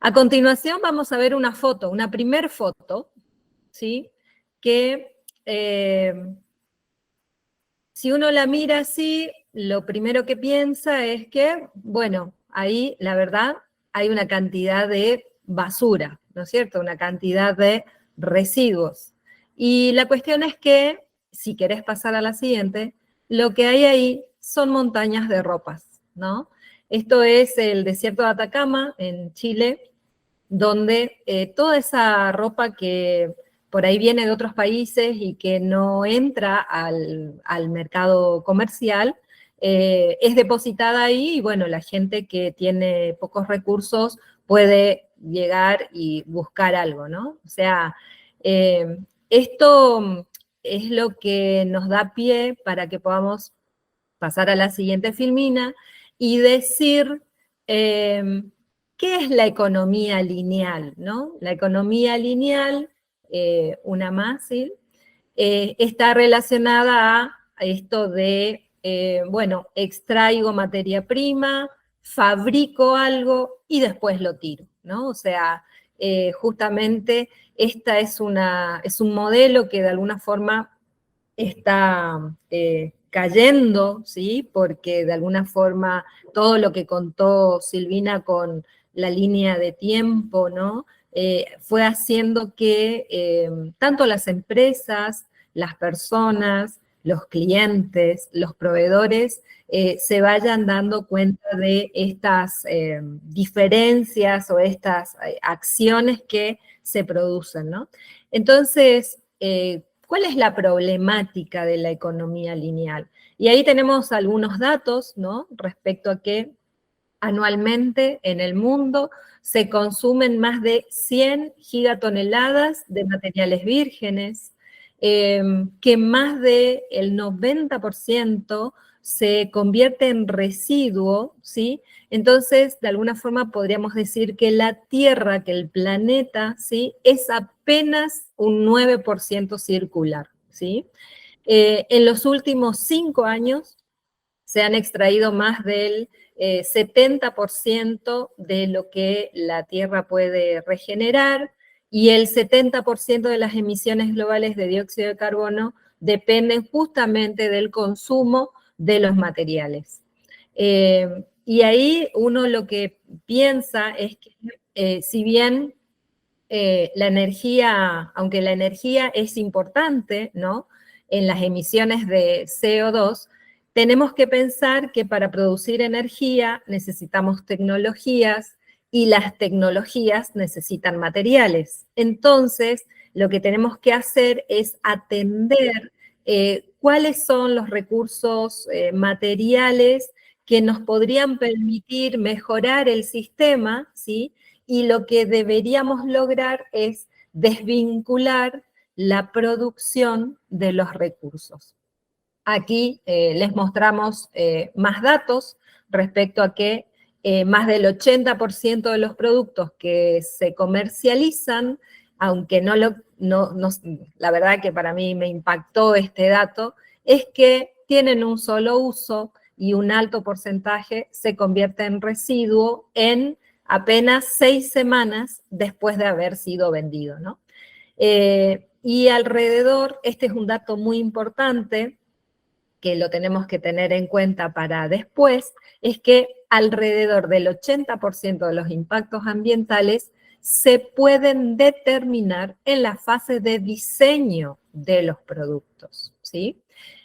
A continuación vamos a ver una foto, una primer foto, ¿sí? Que si uno la mira así, lo primero que piensa es que, bueno, ahí la verdad hay una cantidad de basura, ¿no es cierto? Una cantidad de residuos. Y la cuestión es que, si querés pasar a la siguiente, lo que hay ahí son montañas de ropas, ¿no? Esto es el desierto de Atacama, en Chile, donde toda esa ropa que por ahí viene de otros países y que no entra al mercado comercial, es depositada ahí y bueno, la gente que tiene pocos recursos puede llegar y buscar algo, ¿no? O sea, esto es lo que nos da pie para que podamos pasar a la siguiente filmina y decir qué es la economía lineal, ¿no? La economía lineal, una más, ¿sí? Está relacionada a esto de, bueno, extraigo materia prima, fabrico algo y después lo tiro, ¿no? O sea, justamente esta es un modelo que de alguna forma está cayendo, ¿sí? Porque de alguna forma todo lo que contó Silvina con la línea de tiempo, ¿no? Fue haciendo que tanto las empresas, las personas, los clientes, los proveedores, se vayan dando cuenta de estas diferencias o estas acciones que se producen, ¿no? Entonces, ¿cuál es la problemática de la economía lineal? Y ahí tenemos algunos datos, ¿no? Respecto a que anualmente en el mundo se consumen más de 100 gigatoneladas de materiales vírgenes, que más del 90% se convierte en residuo, ¿sí? Entonces, de alguna forma podríamos decir que la Tierra, que el planeta, ¿sí? Es apenas un 9% circular, ¿sí? En los últimos 5 años se han extraído más del 70% de lo que la Tierra puede regenerar y el 70% de las emisiones globales de dióxido de carbono dependen justamente del consumo de los materiales. Y ahí uno lo que piensa es que si bien la energía, aunque la energía es importante, ¿no? En las emisiones de CO2, tenemos que pensar que para producir energía necesitamos tecnologías y las tecnologías necesitan materiales. Entonces, lo que tenemos que hacer es atender cuáles son los recursos materiales que nos podrían permitir mejorar el sistema, ¿sí? Y lo que deberíamos lograr es desvincular la producción de los recursos. Aquí les mostramos más datos respecto a que más del 80% de los productos que se comercializan, aunque la verdad que para mí me impactó este dato, es que tienen un solo uso y un alto porcentaje se convierte en residuo en apenas 6 semanas después de haber sido vendido, ¿no? Y alrededor, este es un dato muy importante, que lo tenemos que tener en cuenta para después, es que alrededor del 80% de los impactos ambientales se pueden determinar en la fase de diseño de los productos, ¿sí?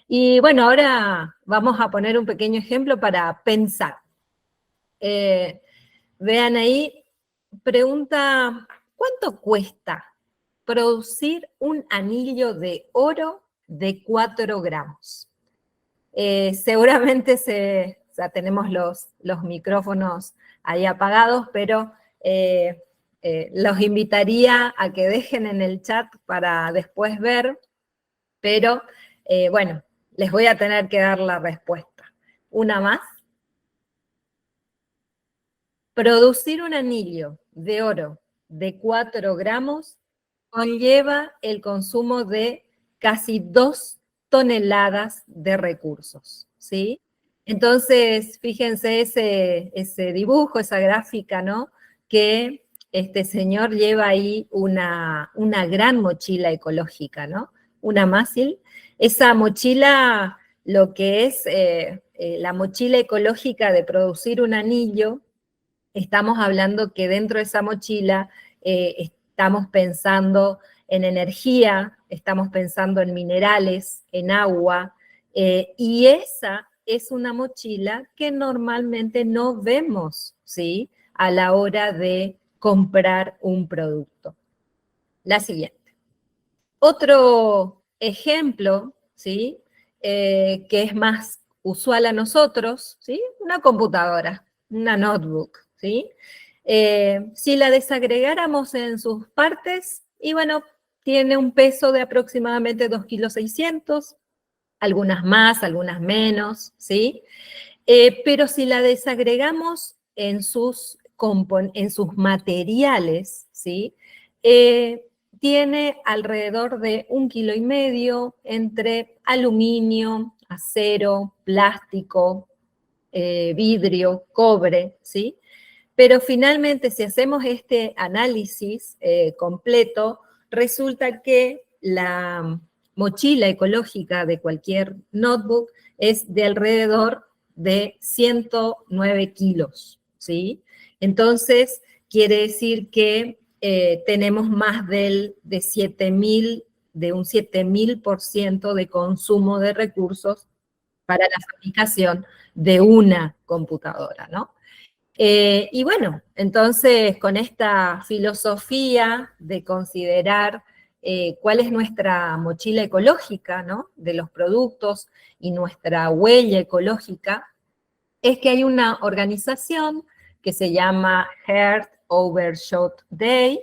Y bueno, ahora vamos a poner un pequeño ejemplo para pensar. Vean ahí, pregunta, ¿cuánto cuesta producir un anillo de oro de 4 gramos? Seguramente o sea, tenemos los micrófonos ahí apagados, pero los invitaría a que dejen en el chat para después ver, pero bueno, les voy a tener que dar la respuesta. Una más. Producir un anillo de oro de 4 gramos conlleva el consumo de casi 2 toneladas de recursos, ¿sí? Entonces, fíjense ese dibujo, esa gráfica, ¿no? Que este señor lleva ahí una gran mochila ecológica, ¿no? Una Masil. Esa mochila, lo que es la mochila ecológica de producir un anillo, estamos hablando que dentro de esa mochila estamos pensando en energía, estamos pensando en minerales, en agua, y esa es una mochila que normalmente no vemos, ¿sí?, a la hora de comprar un producto. La siguiente. Otro ejemplo, ¿sí?, que es más usual a nosotros, ¿sí?, una computadora, una notebook, ¿sí? Si la desagregáramos en sus partes, y bueno, tiene un peso de aproximadamente 2,6 kilos, algunas más, algunas menos, ¿sí? Pero si la desagregamos en sus materiales, ¿sí? Tiene alrededor de 1,5 kilos entre aluminio, acero, plástico, vidrio, cobre, ¿sí? Pero finalmente, si hacemos este análisis completo, resulta que la mochila ecológica de cualquier notebook es de alrededor de 109 kilos, ¿sí? Entonces, quiere decir que tenemos más de un 7,000% de consumo de recursos para la fabricación de una computadora, ¿no? Y bueno, entonces con esta filosofía de considerar cuál es nuestra mochila ecológica, ¿no?, de los productos y nuestra huella ecológica, es que hay una organización que se llama Earth Overshot Day,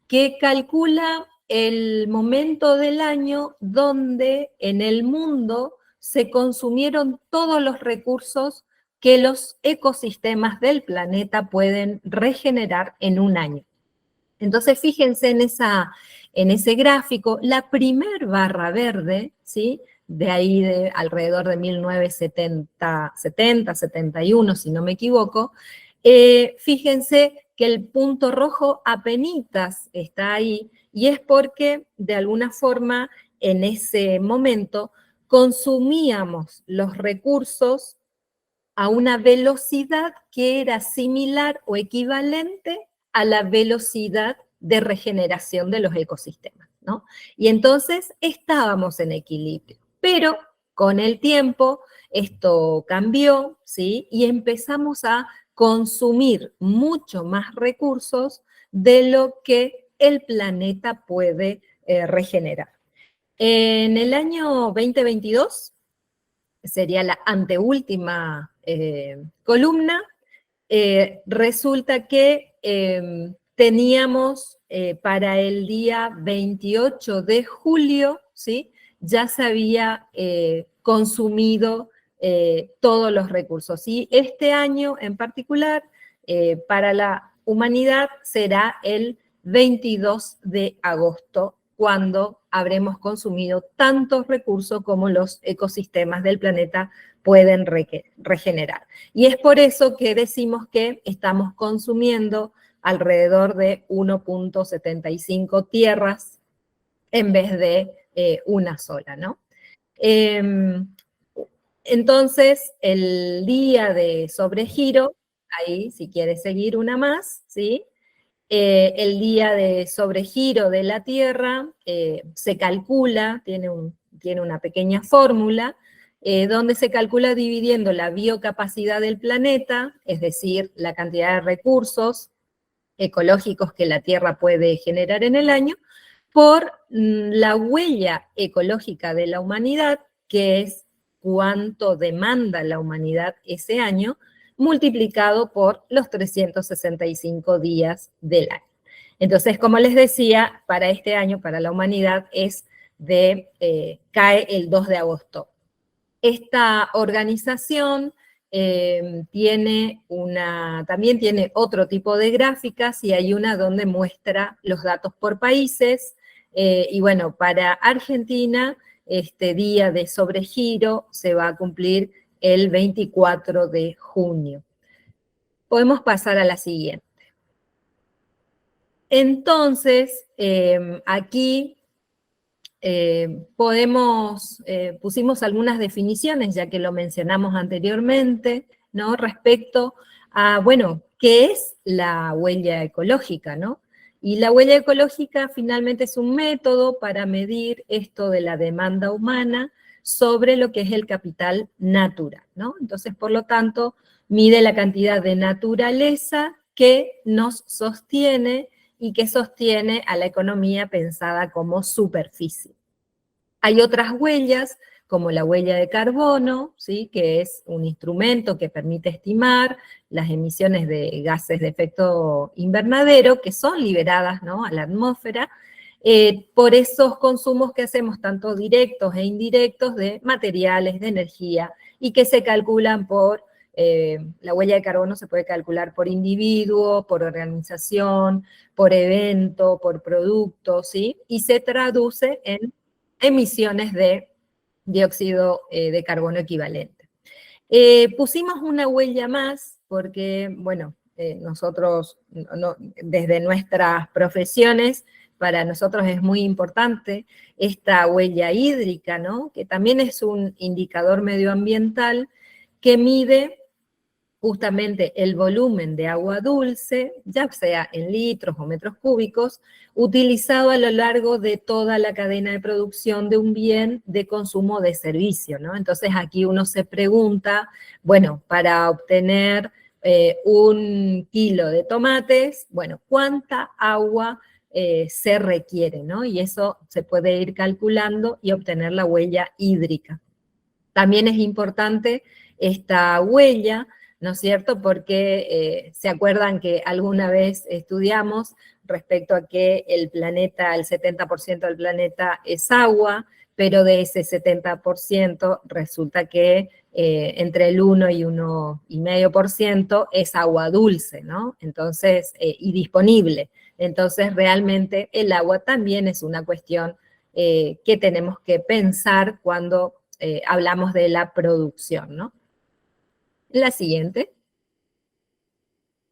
que calcula el momento del año donde en el mundo se consumieron todos los recursos que los ecosistemas del planeta pueden regenerar en un año. Entonces, fíjense en ese gráfico, la primer barra verde, ¿sí?, de ahí de alrededor de 1970, 71, si no me equivoco, fíjense que el punto rojo apenitas está ahí, y es porque de alguna forma en ese momento consumíamos los recursos a una velocidad que era similar o equivalente a la velocidad de regeneración de los ecosistemas, ¿no? Y entonces estábamos en equilibrio, pero con el tiempo esto cambió, ¿sí? Y empezamos a consumir mucho más recursos de lo que el planeta puede regenerar. En el año 2022, sería la anteúltima columna, resulta que teníamos para el día 28 de julio, ¿sí?, ya se había consumido todos los recursos. Y este año en particular, para la humanidad, será el 22 de agosto, cuando habremos consumido tantos recursos como los ecosistemas del planeta pueden regenerar. Y es por eso que decimos que estamos consumiendo alrededor de 1,75 tierras en vez de una sola, ¿no? Entonces, el día de sobregiro, ahí si quieres seguir una más, ¿sí?, el día de sobregiro de la Tierra se calcula, tiene una pequeña fórmula, donde se calcula dividiendo la biocapacidad del planeta, es decir, la cantidad de recursos ecológicos que la Tierra puede generar en el año, por la huella ecológica de la humanidad, que es cuánto demanda la humanidad ese año, multiplicado por los 365 días del año. Entonces, como les decía, para este año, para la humanidad, cae el 2 de agosto. Esta organización también tiene otro tipo de gráficas, y hay una donde muestra los datos por países, y bueno, para Argentina, este día de sobregiro se va a cumplir el 24 de junio. Podemos pasar a la siguiente. Entonces, aquí pusimos algunas definiciones, ya que lo mencionamos anteriormente, ¿no? Respecto a, bueno, ¿qué es la huella ecológica, no? Y la huella ecológica finalmente es un método para medir esto de la demanda humana sobre lo que es el capital natural, ¿no? Entonces, por lo tanto, mide la cantidad de naturaleza que nos sostiene y que sostiene a la economía pensada como superficie. Hay otras huellas, como la huella de carbono, ¿sí? Que es un instrumento que permite estimar las emisiones de gases de efecto invernadero que son liberadas, ¿no?, a la atmósfera, por esos consumos que hacemos, tanto directos e indirectos, de materiales, de energía, y que se calculan por, la huella de carbono se puede calcular por individuo, por organización, por evento, por producto, ¿sí? Y se traduce en emisiones de dióxido de carbono equivalente. Pusimos una huella más porque, bueno, nosotros, desde nuestras profesiones, para nosotros es muy importante esta huella hídrica, ¿no? Que también es un indicador medioambiental que mide justamente el volumen de agua dulce, ya sea en litros o metros cúbicos, utilizado a lo largo de toda la cadena de producción de un bien de consumo de servicio, ¿no? Entonces aquí uno se pregunta, bueno, para obtener 1 kilo de tomates, bueno, ¿cuánta agua se requiere, ¿no? Y eso se puede ir calculando y obtener la huella hídrica. También es importante esta huella, ¿no es cierto? Porque se acuerdan que alguna vez estudiamos respecto a que el planeta, el 70% del planeta es agua, pero de ese 70% resulta que entre el 1 y 1,5% es agua dulce, ¿no? Entonces, y disponible. Entonces, realmente el agua también es una cuestión que tenemos que pensar cuando hablamos de la producción, ¿no? La siguiente.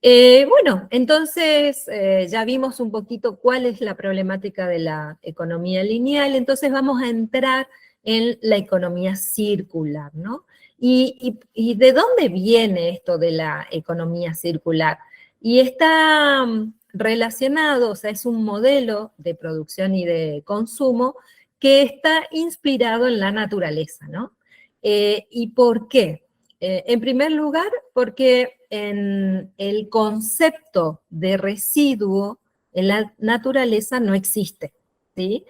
Bueno, entonces ya vimos un poquito cuál es la problemática de la economía lineal, entonces vamos a entrar en la economía circular, ¿no? ¿Y de dónde viene esto de la economía circular? Y está relacionado, o sea, es un modelo de producción y de consumo que está inspirado en la naturaleza, ¿no? ¿Y por qué? En primer lugar, porque en el concepto de residuo en la naturaleza no existe, ¿sí?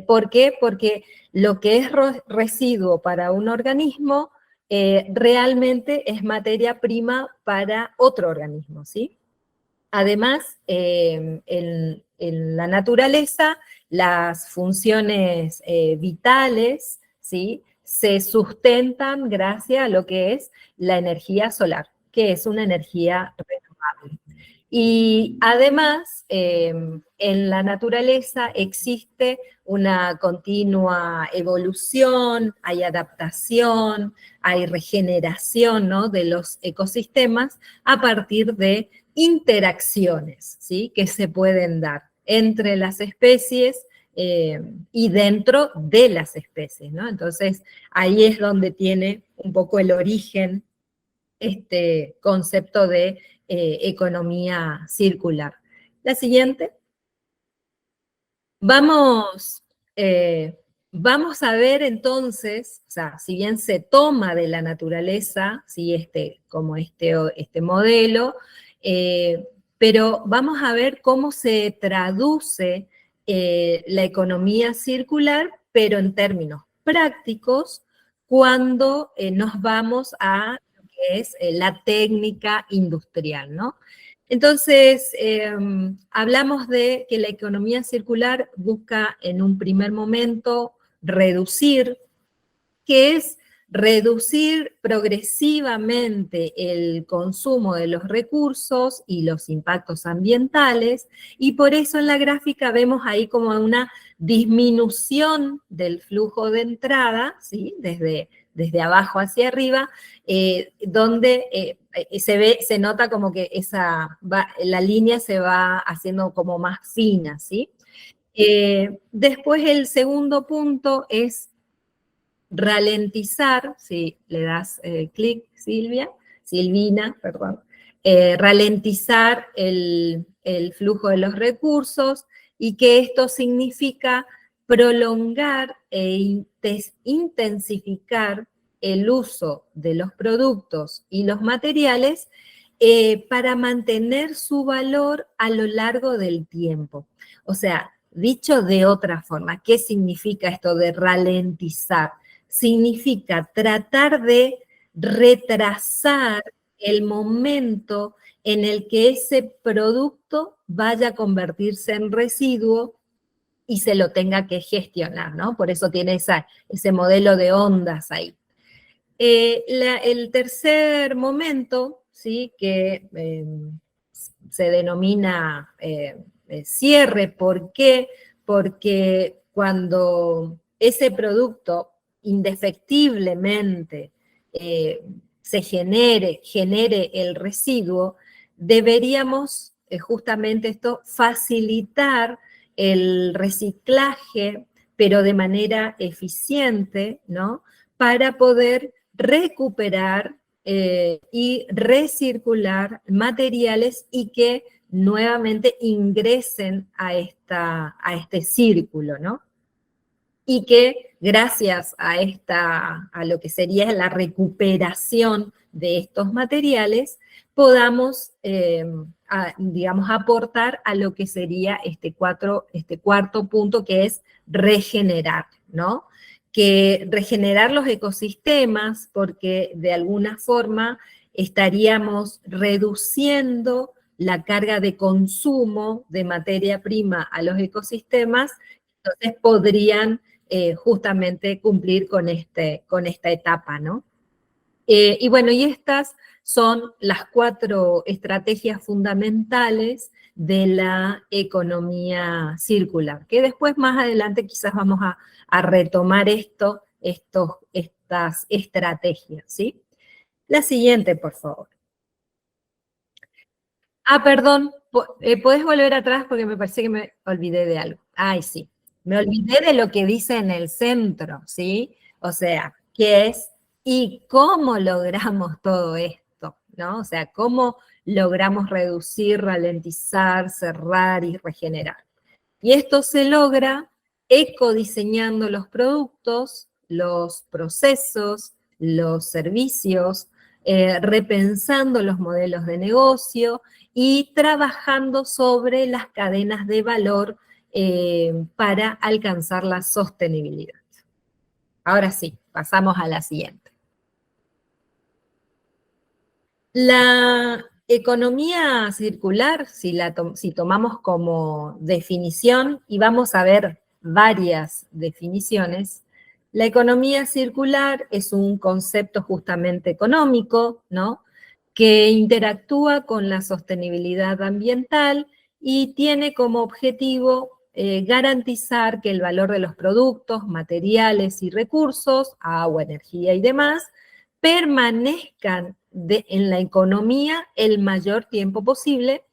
¿Por qué? Porque lo que es residuo para un organismo realmente es materia prima para otro organismo, ¿sí? Además, en la naturaleza, las funciones vitales, ¿sí?, se sustentan gracias a lo que es la energía solar, que es una energía renovable. Y además, en la naturaleza existe una continua evolución, hay adaptación, hay regeneración, ¿no?, de los ecosistemas a partir de interacciones, ¿sí?, que se pueden dar entre las especies y dentro de las especies, ¿no? Entonces, ahí es donde tiene un poco el origen este concepto de economía circular. La siguiente. Vamos, vamos a ver entonces, o sea, si bien se toma de la naturaleza, ¿sí?, como este modelo, pero vamos a ver cómo se traduce la economía circular, pero en términos prácticos, cuando nos vamos a lo que es la técnica industrial, ¿no? Entonces, hablamos de que la economía circular busca en un primer momento reducir, que es reducir progresivamente el consumo de los recursos y los impactos ambientales, y por eso en la gráfica vemos ahí como una disminución del flujo de entrada, ¿sí?, desde desde abajo hacia arriba, donde se nota como que la línea se va haciendo como más fina, ¿sí? Después el segundo punto es ralentizar, si le das clic, Silvina, perdón, ralentizar el flujo de los recursos, y que esto significa prolongar e intensificar el uso de los productos y los materiales para mantener su valor a lo largo del tiempo. O sea, dicho de otra forma, ¿qué significa esto de ralentizar? Significa tratar de retrasar el momento en el que ese producto vaya a convertirse en residuo y se lo tenga que gestionar, ¿no? Por eso tiene ese modelo de ondas ahí. El tercer momento, ¿sí? Que se denomina cierre. ¿Por qué? Porque cuando ese producto indefectiblemente se genere el residuo, deberíamos justamente esto facilitar el reciclaje, pero de manera eficiente, ¿no? Para poder recuperar y recircular materiales y que nuevamente ingresen a este círculo, ¿no? Y que gracias a lo que sería la recuperación de estos materiales, podamos, digamos, aportar a lo que sería este cuarto punto, que es regenerar, ¿no? Que regenerar los ecosistemas, porque de alguna forma estaríamos reduciendo la carga de consumo de materia prima a los ecosistemas, entonces podrían justamente cumplir con esta etapa, ¿no? Y bueno, y estas son las 4 estrategias fundamentales de la economía circular, que después más adelante quizás vamos a retomar estas estrategias, ¿sí? La siguiente, por favor. Perdón, ¿podés volver atrás? Porque me parece que me olvidé de algo. Ay, sí, me olvidé de lo que dice en el centro, ¿sí? O sea, ¿qué es y cómo logramos todo esto, ¿no? O sea, cómo logramos reducir, ralentizar, cerrar y regenerar. Y esto se logra ecodiseñando los productos, los procesos, los servicios, repensando los modelos de negocio y trabajando sobre las cadenas de valor para alcanzar la sostenibilidad. Ahora sí, pasamos a la siguiente. La economía circular, si tomamos como definición, y vamos a ver varias definiciones, la economía circular es un concepto justamente económico, ¿no? Que interactúa con la sostenibilidad ambiental y tiene como objetivo garantizar que el valor de los productos, materiales y recursos, agua, energía y demás, permanezcan en la economía el mayor tiempo posible,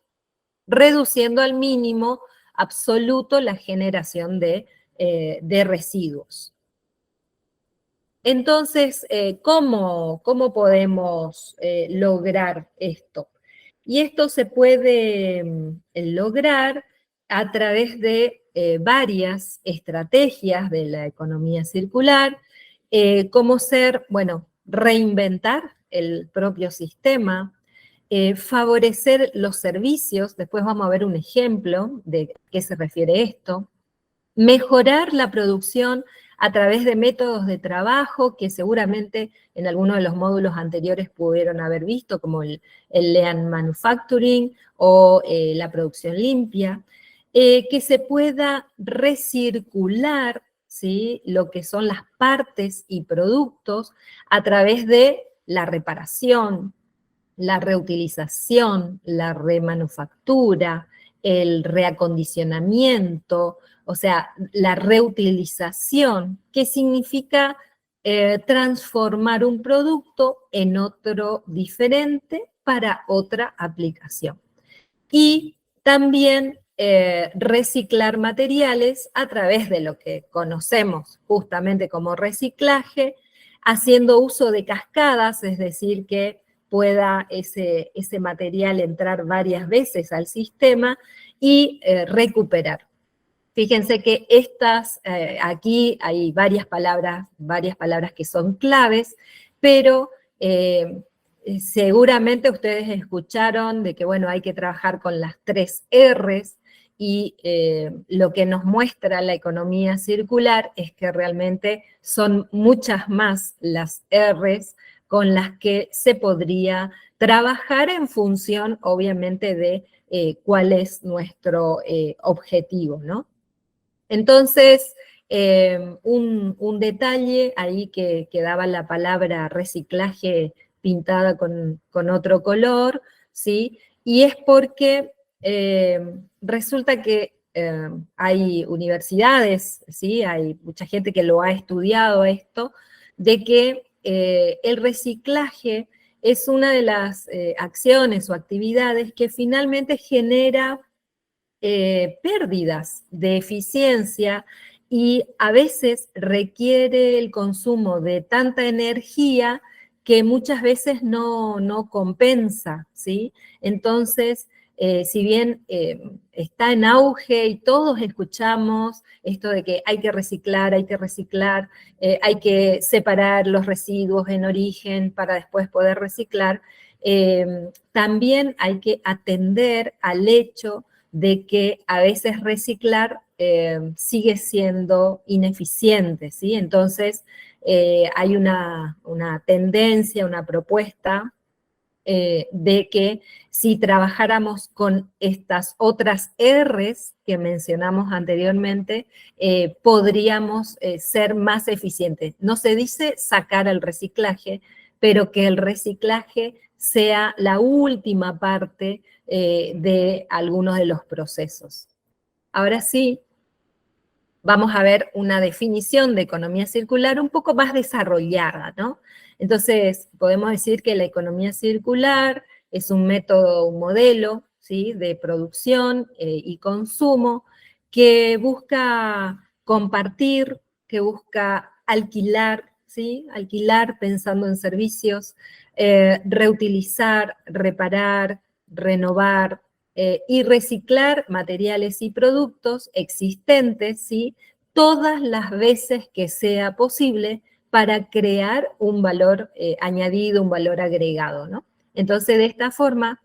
reduciendo al mínimo absoluto la generación de residuos. Entonces, ¿cómo podemos lograr esto? Y esto se puede lograr a través de varias estrategias de la economía circular, como ser, bueno, reinventar el propio sistema, favorecer los servicios, después vamos a ver un ejemplo de qué se refiere esto, mejorar la producción a través de métodos de trabajo que seguramente en alguno de los módulos anteriores pudieron haber visto, como el Lean Manufacturing o la producción limpia, que se pueda recircular, ¿sí?, lo que son las partes y productos a través de la reparación, la reutilización, la remanufactura, el reacondicionamiento, o sea, la reutilización, que significa transformar un producto en otro diferente para otra aplicación. Y también reciclar materiales a través de lo que conocemos justamente como reciclaje, haciendo uso de cascadas, es decir, que pueda ese material entrar varias veces al sistema y recuperar. Fíjense que aquí hay varias palabras que son claves, pero seguramente ustedes escucharon de que, bueno, hay que trabajar con las 3 Rs, y lo que nos muestra la economía circular es que realmente son muchas más las Rs con las que se podría trabajar en función, obviamente, de cuál es nuestro objetivo, ¿no? Entonces, un detalle ahí que daba la palabra reciclaje pintada con otro color, ¿sí? Y es porque resulta que hay universidades, ¿sí? Hay mucha gente que lo ha estudiado esto, de que el reciclaje es una de las acciones o actividades que finalmente genera pérdidas de eficiencia y a veces requiere el consumo de tanta energía que muchas veces no compensa, ¿sí? Entonces, si bien está en auge y todos escuchamos esto de que hay que reciclar, hay que separar los residuos en origen para después poder reciclar, también hay que atender al hecho de que a veces reciclar sigue siendo ineficiente, ¿sí? Entonces, hay una tendencia, una propuesta de que si trabajáramos con estas otras Rs que mencionamos anteriormente, podríamos ser más eficientes. No se dice sacar el reciclaje, pero que el reciclaje sea la última parte de algunos de los procesos. Ahora sí, vamos a ver una definición de economía circular un poco más desarrollada, ¿no? Entonces, podemos decir que la economía circular es un método, un modelo, ¿sí?, de producción y consumo que busca compartir, que busca alquilar, ¿sí?, alquilar pensando en servicios, reutilizar, reparar, renovar, y reciclar materiales y productos existentes, ¿sí?, todas las veces que sea posible para crear un valor añadido, un valor agregado, ¿no? Entonces, de esta forma,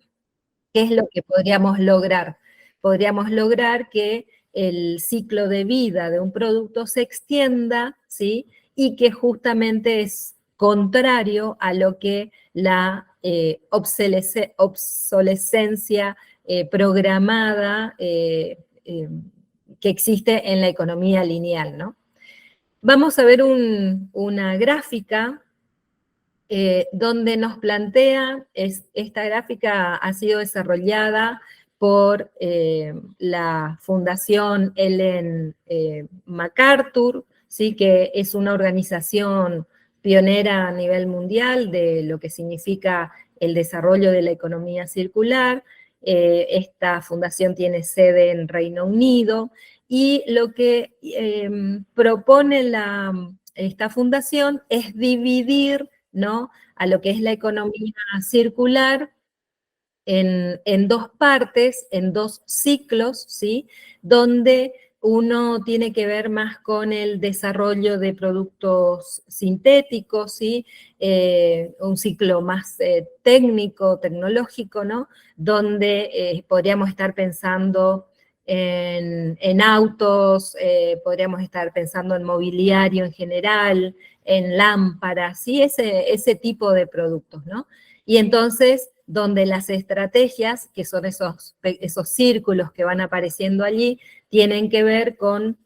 ¿qué es lo que podríamos lograr? Podríamos lograr que el ciclo de vida de un producto se extienda, ¿sí?, y que justamente es contrario a lo que la obsolescencia programada que existe en la economía lineal, ¿no? Vamos a ver una gráfica donde nos plantea, esta gráfica ha sido desarrollada por la Fundación Ellen MacArthur, ¿sí?, que es una organización pionera a nivel mundial de lo que significa el desarrollo de la economía circular. Esta fundación tiene sede en Reino Unido y lo que propone esta fundación es dividir, ¿no?, a lo que es la economía circular en 2 partes, en 2 ciclos, ¿sí?, donde uno tiene que ver más con el desarrollo de productos sintéticos, ¿sí?, un ciclo más técnico, tecnológico, ¿no?, donde podríamos estar pensando en autos, podríamos estar pensando en mobiliario en general, en lámparas, ¿sí?, ese tipo de productos, ¿no? Y entonces, donde las estrategias, que son esos círculos que van apareciendo allí, tienen que ver con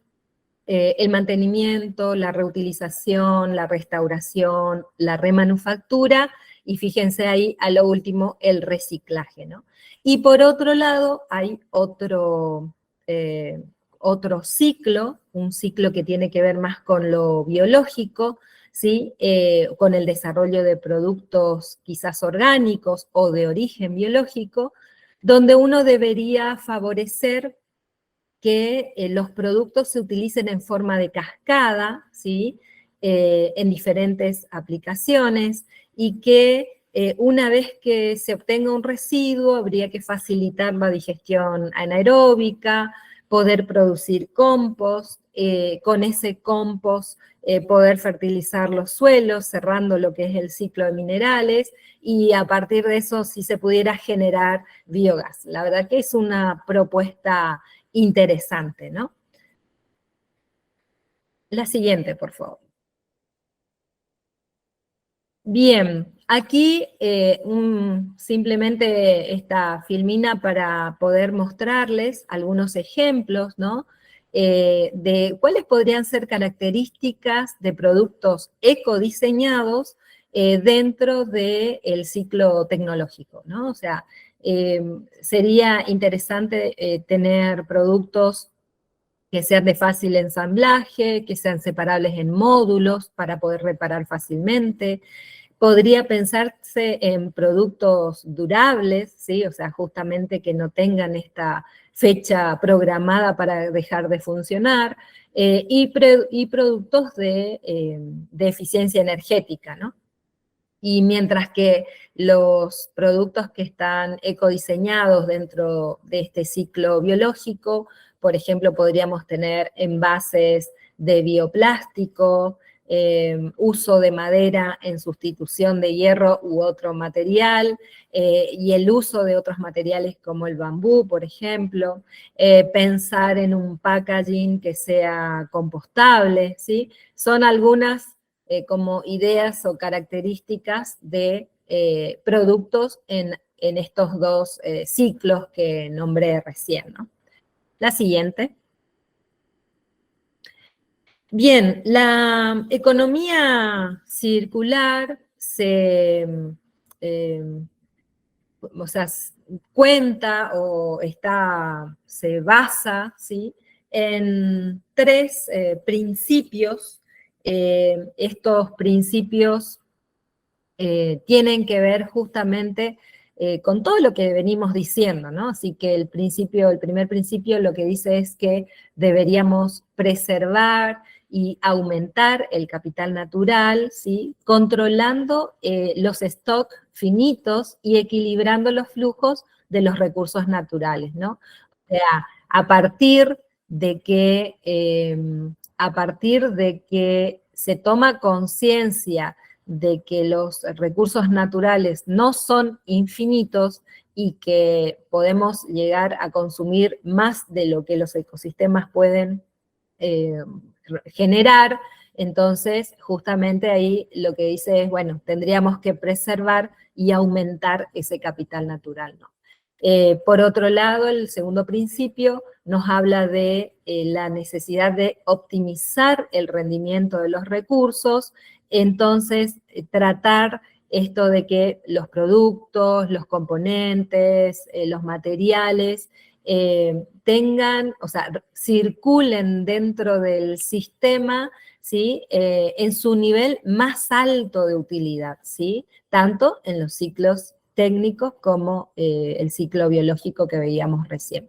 el mantenimiento, la reutilización, la restauración, la remanufactura, y fíjense ahí, a lo último, el reciclaje, ¿no? Y por otro lado, hay otro ciclo, un ciclo que tiene que ver más con lo biológico, ¿sí? Con el desarrollo de productos quizás orgánicos o de origen biológico, donde uno debería favorecer que los productos se utilicen en forma de cascada, ¿sí? En diferentes aplicaciones, y que una vez que se obtenga un residuo, habría que facilitar la digestión anaeróbica, poder producir compost, con ese compost poder fertilizar los suelos, cerrando lo que es el ciclo de minerales, y a partir de eso si se pudiera generar biogás. La verdad que es una propuesta interesante, ¿no? La siguiente, por favor. Bien, aquí simplemente esta filmina para poder mostrarles algunos ejemplos, ¿no? De cuáles podrían ser características de productos ecodiseñados dentro del ciclo tecnológico, ¿no? O sea, sería interesante tener productos que sean de fácil ensamblaje, que sean separables en módulos para poder reparar fácilmente. Podría pensarse en productos durables, ¿sí? O sea, justamente que no tengan esta fecha programada para dejar de funcionar, y productos de eficiencia energética, ¿no? Y mientras que los productos que están ecodiseñados dentro de este ciclo biológico, por ejemplo, podríamos tener envases de bioplástico, uso de madera en sustitución de hierro u otro material, y el uso de otros materiales como el bambú, por ejemplo, pensar en un packaging que sea compostable, ¿sí? Son algunas como ideas o características de productos en estos dos ciclos que nombré recién, ¿no? La siguiente. Bien, la economía circular eh, o sea, cuenta o se basa, ¿sí? En tres principios. Estos principios tienen que ver justamente con todo lo que venimos diciendo, ¿no? Así que el primer principio lo que dice es que deberíamos preservar y aumentar el capital natural, ¿sí? Controlando los stocks finitos y equilibrando los flujos de los recursos naturales, ¿no? O sea, a partir de que, se toma conciencia de que los recursos naturales no son infinitos y que podemos llegar a consumir más de lo que los ecosistemas pueden eh, generar, entonces justamente ahí lo que dice es, bueno, tendríamos que preservar y aumentar ese capital natural, ¿no? Por otro lado, el segundo principio nos habla de la necesidad de optimizar el rendimiento de los recursos, entonces tratar esto de que los productos, los componentes, los materiales tengan, o sea, circulen dentro del sistema, ¿sí? En su nivel más alto de utilidad, ¿sí? Tanto en los ciclos técnicos como el ciclo biológico que veíamos recién.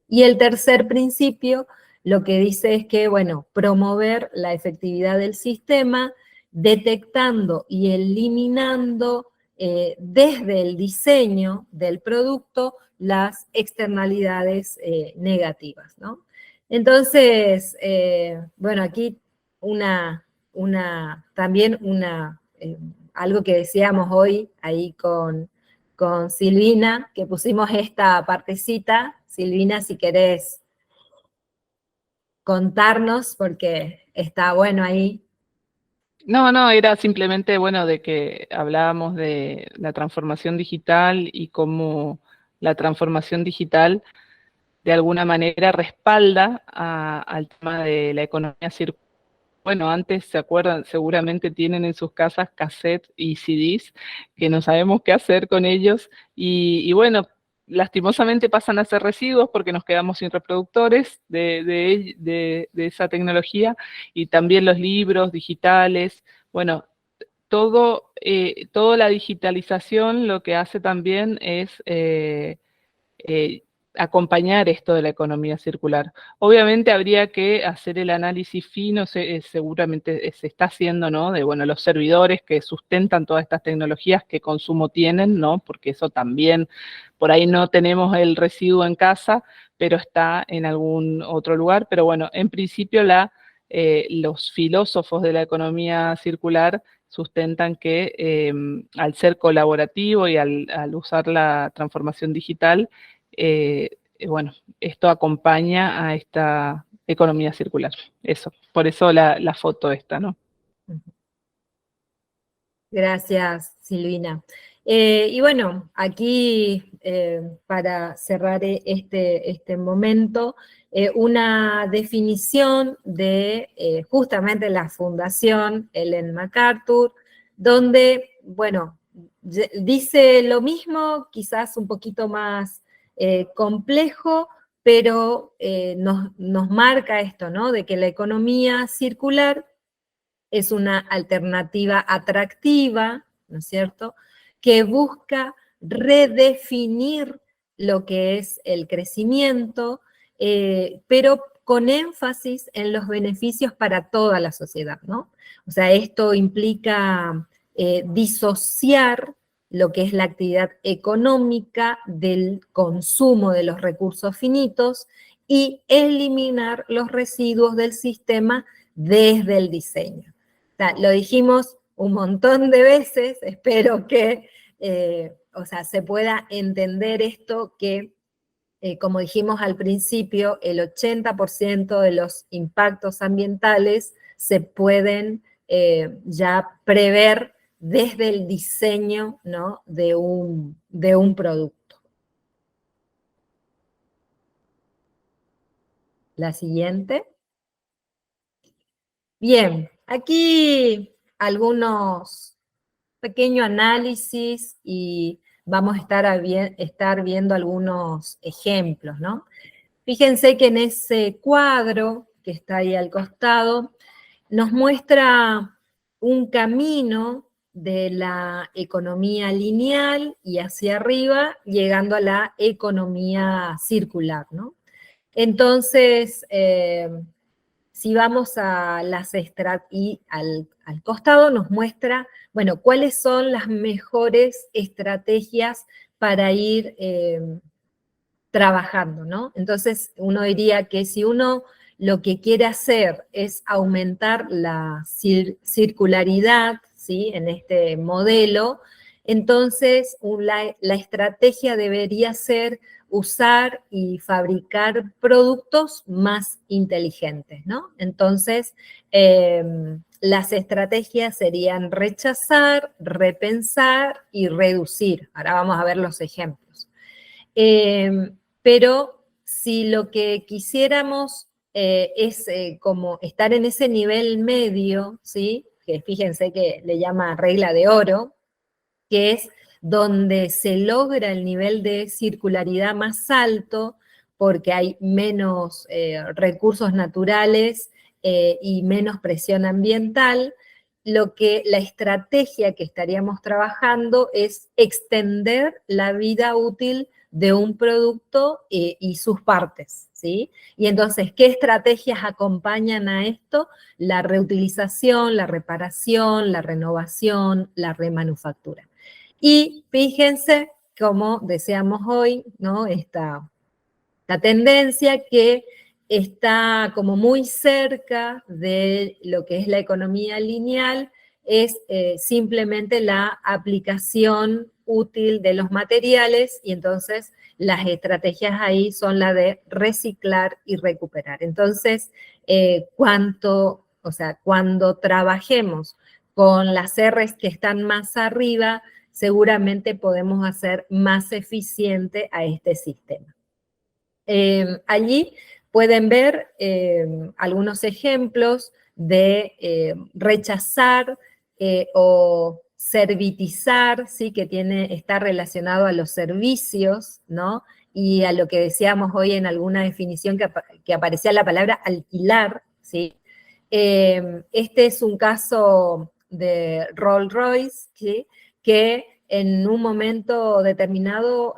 Y el tercer principio lo que dice es que, bueno, promover la efectividad del sistema, detectando y eliminando desde el diseño del producto las externalidades negativas, ¿no? Entonces, bueno, aquí también algo que decíamos hoy ahí con Silvina, que pusimos esta partecita. Silvina, si querés contarnos, porque está bueno ahí. No, no, era simplemente, bueno, de que hablábamos de la transformación digital y cómo la transformación digital de alguna manera respalda al tema de la economía circular. Bueno, antes, ¿se acuerdan? Seguramente tienen en sus casas cassettes y CDs que no sabemos qué hacer con ellos. Y bueno, lastimosamente pasan a ser residuos porque nos quedamos sin reproductores de esa tecnología, y también los libros digitales. Bueno, toda la digitalización lo que hace también es acompañar esto de la economía circular. Obviamente habría que hacer el análisis fino, seguramente se está haciendo, ¿no? De, bueno, los servidores que sustentan todas estas tecnologías, qué consumo tienen, ¿no? Porque eso también, por ahí no tenemos el residuo en casa, pero está en algún otro lugar. Pero bueno, en principio los filósofos de la economía circular sustentan que al ser colaborativo y al usar la transformación digital, bueno, esto acompaña a esta economía circular. Eso, por eso la foto esta, ¿no? Gracias, Silvina. Y bueno, aquí para cerrar este momento, una definición de justamente la Fundación Ellen MacArthur, donde, bueno, dice lo mismo, quizás un poquito más complejo, pero nos marca esto, ¿no? De que la economía circular es una alternativa atractiva, ¿no es cierto?, que busca redefinir lo que es el crecimiento, pero con énfasis en los beneficios para toda la sociedad, ¿no? O sea, esto implica disociar lo que es la actividad económica del consumo de los recursos finitos y eliminar los residuos del sistema desde el diseño. O sea, lo dijimos un montón de veces, espero que o sea, se pueda entender esto que, como dijimos al principio, el 80% de los impactos ambientales se pueden ya prever desde el diseño, ¿no?, de un producto. La siguiente. Bien, aquí algunos pequeños análisis y vamos a estar viendo algunos ejemplos, ¿no? Fíjense que en ese cuadro que está ahí al costado nos muestra un camino de la economía lineal y hacia arriba, llegando a la economía circular, ¿no? Entonces, si vamos a las y al costado nos muestra, bueno, cuáles son las mejores estrategias para ir trabajando, ¿no? Entonces, uno diría que si uno lo que quiere hacer es aumentar la circularidad, ¿sí?, en este modelo, entonces la estrategia debería ser usar y fabricar productos más inteligentes, ¿no? Entonces, las estrategias serían rechazar, repensar y reducir. Ahora vamos a ver los ejemplos. Pero si lo que quisiéramos es como estar en ese nivel medio, ¿sí?, que fíjense que le llama regla de oro, que es donde se logra el nivel de circularidad más alto porque hay menos recursos naturales y menos presión ambiental, la estrategia que estaríamos trabajando es extender la vida útil de un producto y sus partes, ¿sí? Y entonces, ¿qué estrategias acompañan a esto? La reutilización, la reparación, la renovación, la remanufactura. Y fíjense, como decíamos hoy, ¿no?, la tendencia que está como muy cerca de lo que es la economía lineal es simplemente la aplicación útil de los materiales, y entonces las estrategias ahí son la de reciclar y recuperar. Entonces, cuando trabajemos con las R's que están más arriba, seguramente podemos hacer más eficiente a este sistema. Allí pueden ver algunos ejemplos de rechazar o servitizar, ¿sí? Que está relacionado a los servicios, ¿no? Y a lo que decíamos hoy en alguna definición que aparecía la palabra alquilar, ¿sí? Este es un caso de Rolls-Royce, ¿sí? Que en un momento determinado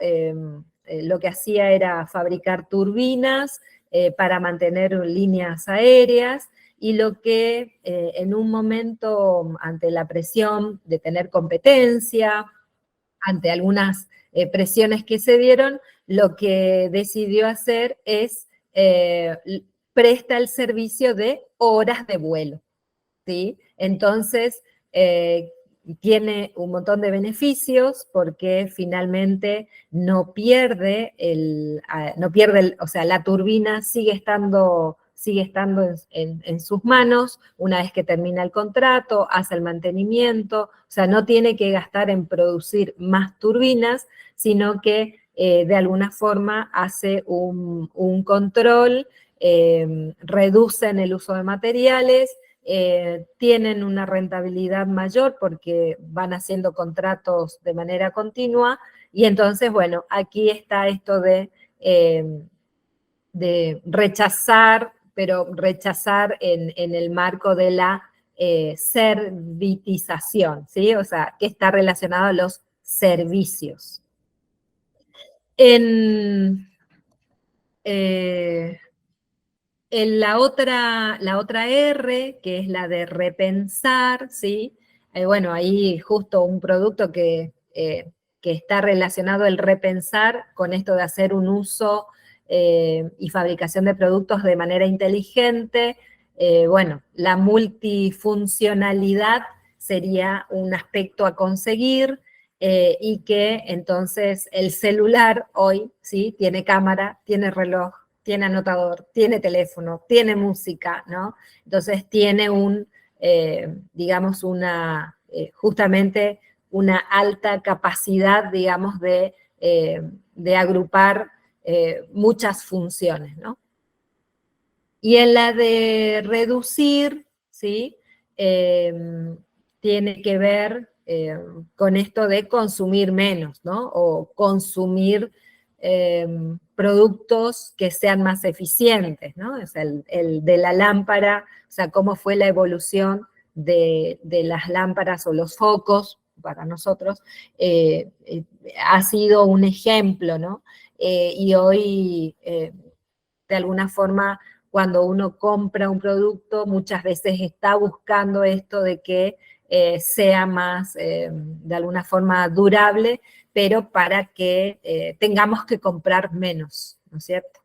lo que hacía era fabricar turbinas para mantener líneas aéreas, y lo que en un momento, ante la presión de tener competencia, ante algunas presiones que se dieron, lo que decidió hacer es presta el servicio de horas de vuelo, ¿sí? Entonces, tiene un montón de beneficios porque finalmente no pierde, o sea, la turbina sigue estando en sus manos una vez que termina el contrato, hace el mantenimiento, o sea, no tiene que gastar en producir más turbinas, sino que de alguna forma hace un control, reducen el uso de materiales, tienen una rentabilidad mayor porque van haciendo contratos de manera continua, y entonces, bueno, aquí está esto de rechazar, pero rechazar en el marco de la servitización, ¿sí? O sea, que está relacionado a los servicios. En la otra R, que es la de repensar, ¿sí? Bueno, ahí justo un producto que está relacionado el repensar con esto de hacer un uso y fabricación de productos de manera inteligente. Bueno, la multifuncionalidad sería un aspecto a conseguir, y que entonces el celular hoy, ¿sí? Tiene cámara, tiene reloj, tiene anotador, tiene teléfono, tiene música, ¿no? Entonces tiene digamos, justamente una alta capacidad, digamos, de agrupar muchas funciones, ¿no? Y en la de reducir, ¿sí? Tiene que ver con esto de consumir menos, ¿no? O consumir productos que sean más eficientes, ¿no? O sea, el de la lámpara, o sea, cómo fue la evolución de las lámparas o los focos para nosotros, ha sido un ejemplo, ¿no? Y hoy, de alguna forma, cuando uno compra un producto, muchas veces está buscando esto de que sea más, de alguna forma, durable, pero para que tengamos que comprar menos, ¿no es cierto?